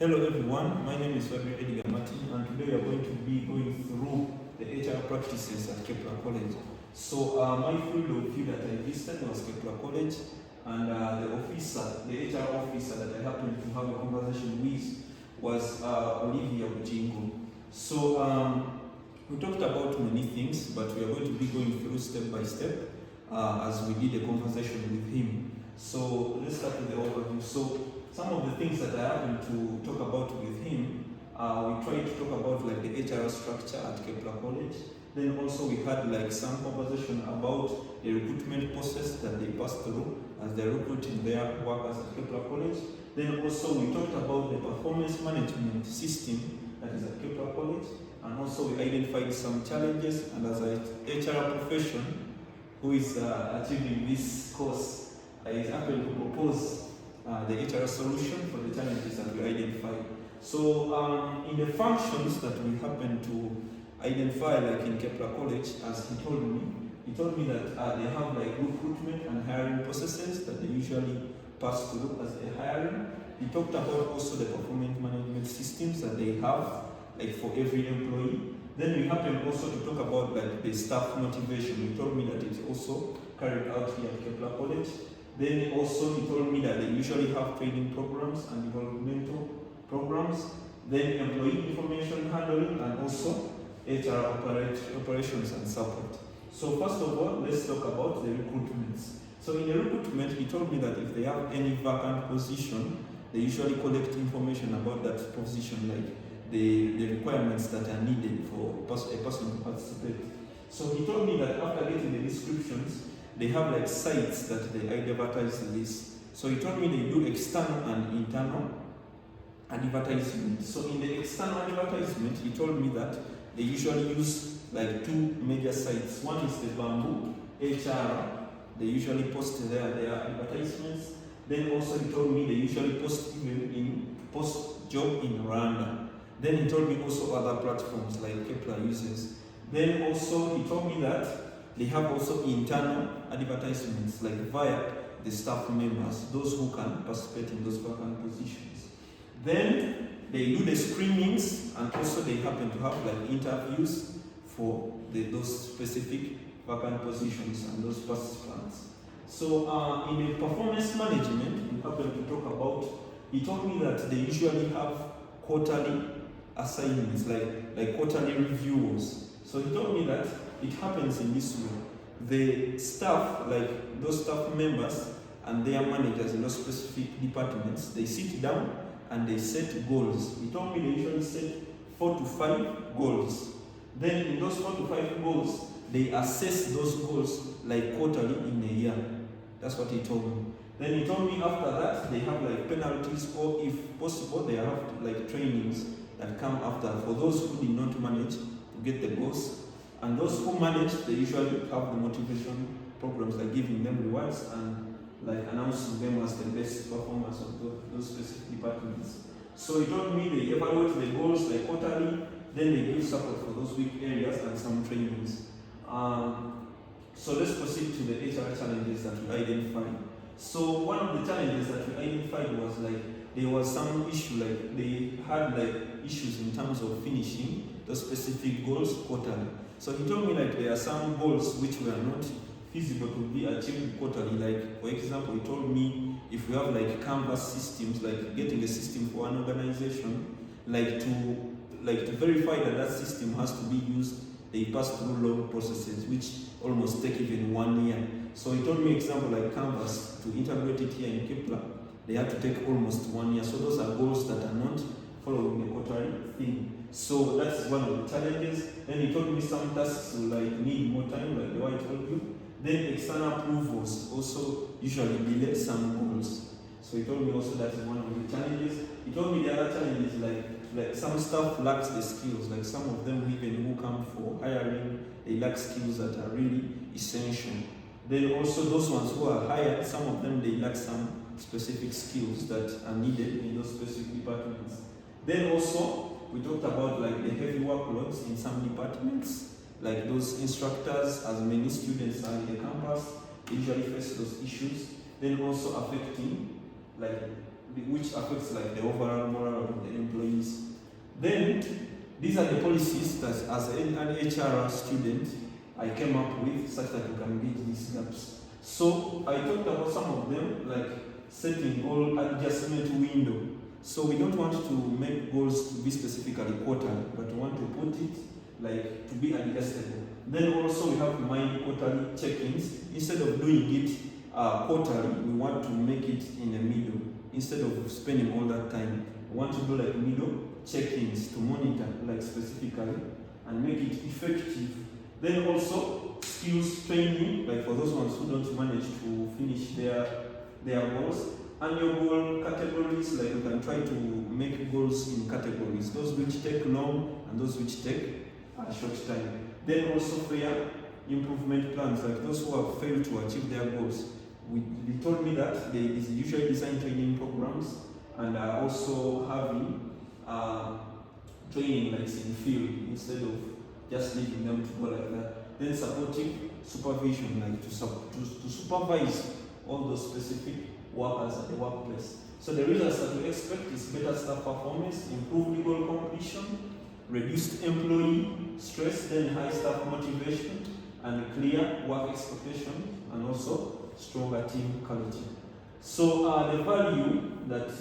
Hello everyone, my name is Fabio Edgar Martin, and today we are going to be going through the HR practices at Kelper College. So my field of view that I visited was Kelper College, and the HR officer that I happened to have a conversation with was Olivia Ujingu. So we talked about many things, but we are going to be going through step by step as we did a conversation with him. So let's start with the overview. So some of the things that I happened to talk about with him, we tried to talk about like the HR structure at Kelper College. Then also we had like some conversation about the recruitment process that they pass through as they're recruiting their workers at Kelper College. Then also we talked about the performance management system that is at Kelper College. And also we identified some challenges, and as an HR profession who is achieving this course, I happened to propose the HR solution for the challenges that we identified. So in the functions that we happen to identify, like in Kelper College, as he told me that they have like recruitment and hiring processes that they usually pass through as they're hiring. He talked about also the performance management systems that they have, like for every employee. Then we happen also to talk about like the staff motivation. He told me that it's also carried out here at Kelper College. Then also he told me that they usually have training programs and developmental programs, then employee information handling, and also HR operations and support. So first of all, let's talk about the recruitments. So in the recruitment, he told me that if they have any vacant position, they usually collect information about that position, like the requirements that are needed for a person to participate. So he told me that after getting the descriptions, they have like sites that they advertise this. So he told me they do external and internal advertisement. So in the external advertisement, he told me that they usually use like two major sites. One is the Bamboo HR. They usually post their advertisements. Then also he told me they usually post even in post job in Rwanda. Then he told me also other platforms like Kelper uses. Then also he told me that they have also internal advertisements like via the staff members, those who can participate in those vacant positions. Then they do the screenings, and also they happen to have like interviews for those specific vacant positions and those participants. So in the performance management, we happen to talk about, he told me that they usually have quarterly assignments, like quarterly reviews. So he told me that it happens in this way. The staff, like those staff members and their managers in those specific departments, they sit down and they set goals. He told me they usually set 4 to 5 goals. Then in those 4 to 5 goals, they assess those goals like quarterly in a year. That's what he told me. Then he told me after that, they have like penalties, or if possible, they have like trainings that come after for those who did not manage to get the goals. And those who manage, they usually have the motivation programs, like giving them rewards and like announcing them as the best performers of those specific departments. So he told me they evaluate the goals like quarterly, then they give support for those weak areas and some trainings. So let's proceed to the HR challenges that we identified. So one of the challenges that we identified was like there was some issue, like they had like issues in terms of finishing those specific goals quarterly. So he told me like there are some goals which were not feasible to be achieved quarterly. Like for example, he told me if we have like canvas systems, like getting a system for an organization, like to verify that that system has to be used, they pass through long processes which almost take even 1 year. So he told me example like canvas, to integrate it here in Kelper, they had to take almost 1 year. So those are goals that are not following the quarterly thing. So that's one of the challenges. Then he told me some tasks will like need more time, like the way I told you. Then external approvals also usually delay some goals. So he told me also that's one of the challenges. He told me the other challenge is like some staff lacks the skills. Like some of them even who come for hiring, they lack skills that are really essential. Then also those ones who are hired, some of them they lack some specific skills that are needed in those specific departments. Then also we talked about like the heavy workloads in some departments, like those instructors, as many students are in the campus, they usually face those issues. Then also affecting like which affects like the overall morale of the Then these are the policies that as an HR student I came up with such that we can bridge these gaps. So I talked about some of them, like setting goal adjustment window. So we don't want to make goals to be specifically quarterly, but we want to put it like to be adjustable. Then also we have mind quarterly check-ins. Instead of doing it quarterly, we want to make it in the middle. Instead of spending all that time, we want to do like middle check-ins to monitor like specifically and make it effective. Then also skills training, like for those ones who don't manage to finish their goals. Annual goal categories, like we can try to make goals in categories, those which take long and those which take a short time. Then also fair improvement plans, like those who have failed to achieve their goals. They told me that they usually design training programs and are also having training like in field instead of just leaving them to go like that. Then supportive supervision, like to supervise all those specific workers at the workplace. So the results that we expect is better staff performance, improved legal completion, reduced employee stress, then high staff motivation, and clear work expectation, and also stronger team culture. So the value that